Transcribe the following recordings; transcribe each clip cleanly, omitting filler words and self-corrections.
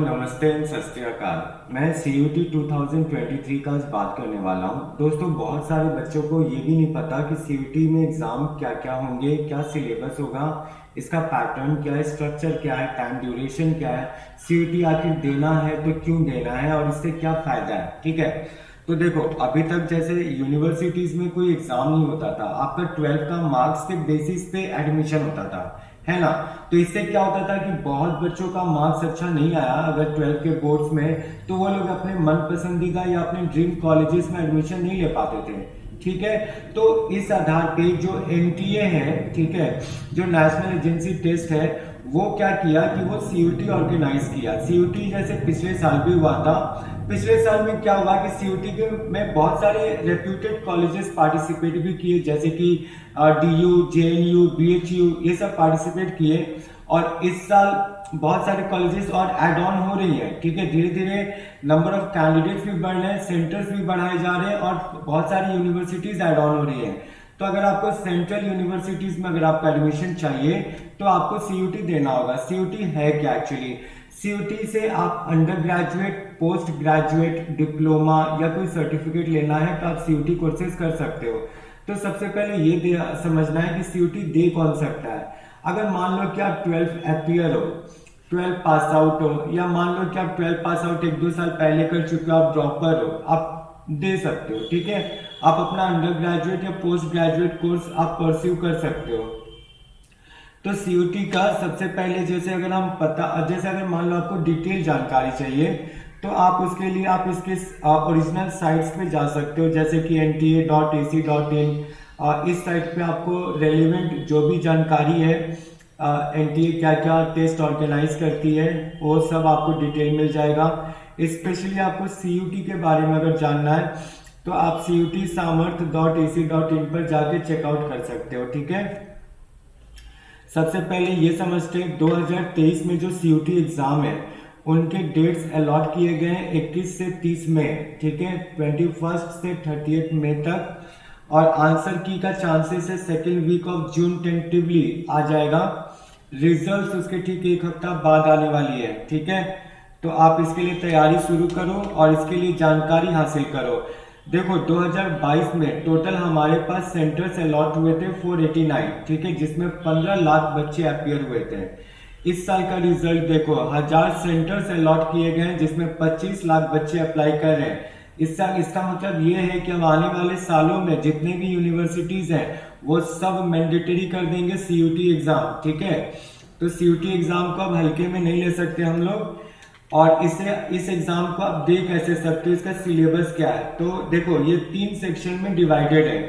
नमस्ते एंड सत श्री अकाल। मैं CUT 2023 का आज बात करने वाला हूं। दोस्तों, बहुत सारे बच्चों को ये भी नहीं पता कि CUT में एग्जाम क्या क्या होंगे, क्या सिलेबस होगा, इसका पैटर्न क्या है, स्ट्रक्चर क्या है, टाइम ड्यूरेशन क्या है, CUT आखिर देना है तो क्यों देना है और इससे क्या फायदा है। ठीक है, तो देखो, अभी तक जैसे यूनिवर्सिटीज में कोई एग्जाम नहीं होता था, आपका 12th का मार्क्स के बेसिस पे एडमिशन होता था, है ना। तो इससे क्या होता था कि बहुत बच्चों का मार्क्स अच्छा नहीं आया अगर 12th के बोर्ड्स में, तो वो लोग अपने मन पसंदीदा या अपने ड्रीम कॉलेजेस में एडमिशन नहीं ले पाते थे। ठीक है, तो इस आधार पे जो NTA है, ठीक है, जो नेशनल एजेंसी टेस्ट है, वो क्या किया कि वो CUT ऑर्गेनाइज किया। CUT जैसे पिछले साल भी हुआ था। पिछले साल में क्या हुआ कि CUT के में बहुत सारे रेप्यूटेड कॉलेजेस पार्टिसिपेट भी किए, जैसे कि DU, JNU, BHU, ये सब पार्टिसिपेट किए। और इस साल बहुत सारे कॉलेजेस और ऐड ऑन हो रही हैं। ठीक है, धीरे धीरे नंबर ऑफ कैंडिडेट्स भी बढ़ रहे हैं, सेंटर्स भी बढ़ाए जा रहे हैं और बहुत सारी यूनिवर्सिटीज ऐड ऑन हो रही हैं। तो अगर आपको सेंट्रल यूनिवर्सिटीज में अगर आपको एडमिशन चाहिए तो आपको CUT देना होगा। CUT है क्या एक्चुअली? CUT से आप under graduate, post graduate, diploma या कोई सर्टिफिकेट लेना है तो आप CUT कोर्सेज कर सकते हो। तो सबसे पहले ये समझना है कि CUT दे कौन सकता है। अगर मान लो कि आप 12th अपियर हो, 12 पास आउट हो, या मान लो कि आप 12 पास आउट 1-2 साल पहले कर चुके हो, आप ड्रॉपर हो, आप दे सकते हो। ठीक है, आप अपना अंडर ग्रेजुएट या पोस्ट ग्रेजुएट कोर्स आप परस्यू कर सकते हो। तो CUT का सबसे पहले जैसे अगर मान लो आपको डिटेल जानकारी चाहिए तो आप उसके लिए आप इसके ओरिजिनल साइट्स पे जा सकते हो, जैसे कि nta.ac.in। इस साइट पे आपको रेलिवेंट जो भी जानकारी है, NTA क्या क्या टेस्ट ऑर्गेनाइज करती है, वो सब आपको डिटेल मिल जाएगा। स्पेशली आपको CUT के बारे में अगर जानना है तो आप CUT-samarth.ac.in पर जाके चेकआउट कर सकते हो। ठीक है, सबसे पहले ये समझते हैं 2023 में जो CUT एग्जाम है उनके डेट्स अलॉट किए गए हैं 21 से 30 मई। ठीक है, 21 से 30 मई तक। और आंसर की का चांसेस है second week of June tentatively आ जाएगा। रिजल्ट्स उसके ठीक एक हफ्ता बाद आने वाली है। ठीक है, तो आप इसके लिए तैयारी शुरू करो और इसके लिए जानकारी हासिल करो। देखो, 2022 में टोटल हमारे पास सेंटर्स अलॉट हुए थे 489। ठीक है, जिसमें 15 लाख बच्चे अपियर हुए थे। इस साल का रिजल्ट देखो, 1000 सेंटर्स अलॉट किए गए हैं जिसमें 25 लाख बच्चे अप्लाई कर रहे हैं। इस साल इसका मतलब ये है कि हम आने वाले सालों में जितने भी यूनिवर्सिटीज हैं वो सब मैंडेटरी कर देंगे CUT एग्जाम। ठीक है, तो CUT एग्जाम को अब हल्के में नहीं ले सकते हम लोग। और इस एग्जाम को आप दे कैसे सकते हो, इसका सिलेबस क्या है? तो देखो, ये 3 सेक्शन में डिवाइडेड है।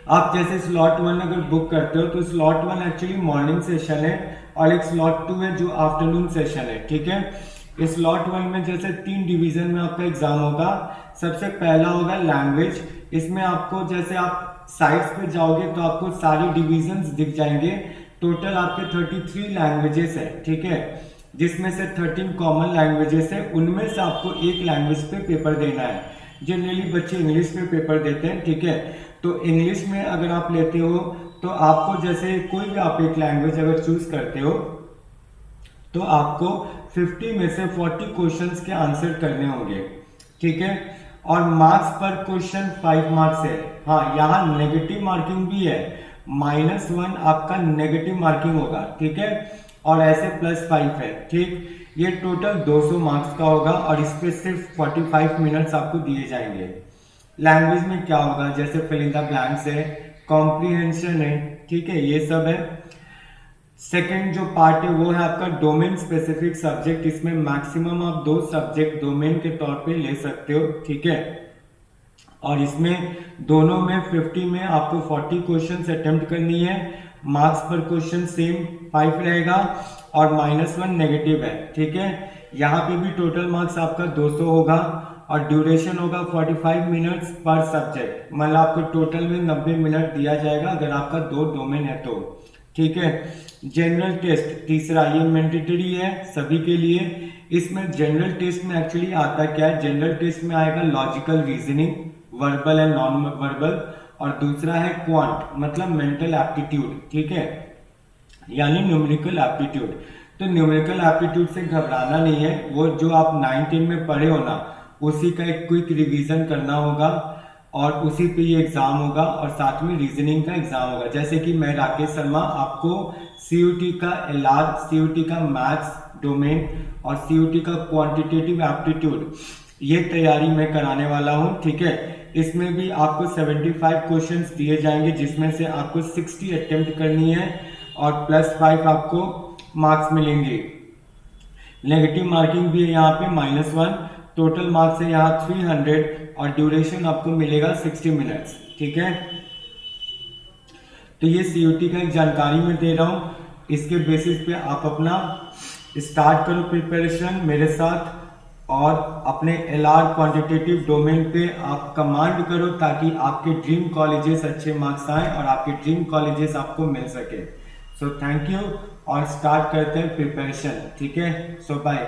आप जैसे स्लॉट 1 अगर बुक करते हो तो स्लॉट 1 एक्चुअली मॉर्निंग सेशन है और एक स्लॉट 2 है जो आफ्टरनून सेशन है। ठीक है, इस स्लॉट 1 में जैसे 3 डिवीजन में आपका एग्जाम होगा। सबसे पहला होगा लैंग्वेज। इसमें आपको जैसे आप साइट्स पे जाओगे तो आपको सारे डिविजन्स दिख जाएंगे। टोटल आपके 33 लैंग्वेजेस है। ठीक है, जिसमें से 13 कॉमन लैंग्वेजेस है, उनमें से आपको एक लैंग्वेज पे पेपर देना है। जनरली बच्चे इंग्लिश में पेपर देते हैं। ठीक है, तो इंग्लिश में अगर आप लेते हो तो आपको जैसे कोई भी आप एक लैंग्वेज अगर चूज करते हो तो आपको 50 में से 40 क्वेश्चंस के आंसर करने होंगे। ठीक है, और मार्क्स पर क्वेश्चन 5 मार्क्स है। हाँ, यहाँ नेगेटिव मार्किंग भी है, -1 आपका नेगेटिव मार्किंग होगा। ठीक है, और ऐसे +5 है। ठीक, ये टोटल 200 मार्क्स का होगा और इस पे सिर्फ 45 मिनट्स आपको दिए जाएंगे। लैंग्वेज में क्या होगा, जैसे फिल इन द ब्लैंक्स है, कॉम्प्रीहेंशन है। ठीक है, ये सब है। सेकेंड जो पार्ट है वो है आपका डोमेन स्पेसिफिक सब्जेक्ट। इसमें मैक्सिमम आप 2 सब्जेक्ट डोमेन के तौर पे ले सकते हो। ठीक है, और इसमें दोनों में 50 में आपको 40 क्वेश्चन अटेम्प्ट करनी है। मार्क्स पर क्वेश्चन सेम 5 रहेगा और -1 नेगेटिव है। ठीक है, यहाँ पे भी टोटल मार्क्स आपका 200 होगा और ड्यूरेशन होगा 45 मिनट्स पर सब्जेक्ट। मतलब आपको टोटल में 90 मिनट दिया जाएगा अगर आपका 2 डोमेन है तो। ठीक है, जनरल टेस्ट तीसरा, ये मैंडेटरी है सभी के लिए। इसमें जनरल टेस्ट में एक्चुअली आता क्या है, जनरल टेस्ट में आएगा logical reasoning, verbal and non verbal, और दूसरा है क्वांट मतलब मेंटल एप्टीट्यूड। ठीक है, यानी न्यूमेरिकल एप्टीट्यूड। तो न्यूमेरिकल एप्टीट्यूड से घबराना नहीं है, वो जो आप 9-10 में पढ़े हो ना, उसी का एक क्विक रिवीजन करना होगा और उसी पे ये एग्जाम होगा और साथ में रीजनिंग का एग्जाम होगा। जैसे कि मैं राकेश शर्मा आपको सीयूटी का एलआर, सीयूटी का मैथ्स डोमेन और सीयूटी का क्वांटिटेटिव एप्टीट्यूड ये तैयारी मैं कराने वाला हूँ, ठीक है। इसमें भी आपको 75 क्वेश्चंस दिए जाएंगे, जिसमें से आपको 60 अटेम्प्ट करनी है और +5 आपको मार्क्स मिलेंगे। नेगेटिव मार्किंग भी है यहाँ पे -1, टोटल मार्क्स है यहाँ 300 और ड्यूरेशन आपको मिलेगा 60 मिनट्स, ठीक है। तो ये सीयूटी का एक जानकारी मैं दे रहा हूँ, इसके बेसिस पे आप अपना स्टार्ट करो प्रिपरेशन मेरे साथ और अपने एलआर क्वांटिटेटिव डोमेन पे आप कमांड करो ताकि आपके ड्रीम कॉलेजेस अच्छे मार्क्स आए और आपके ड्रीम कॉलेजेस आपको मिल सके। सो थैंक यू और स्टार्ट करते हैं प्रिपरेशन, ठीक है। सो बाय।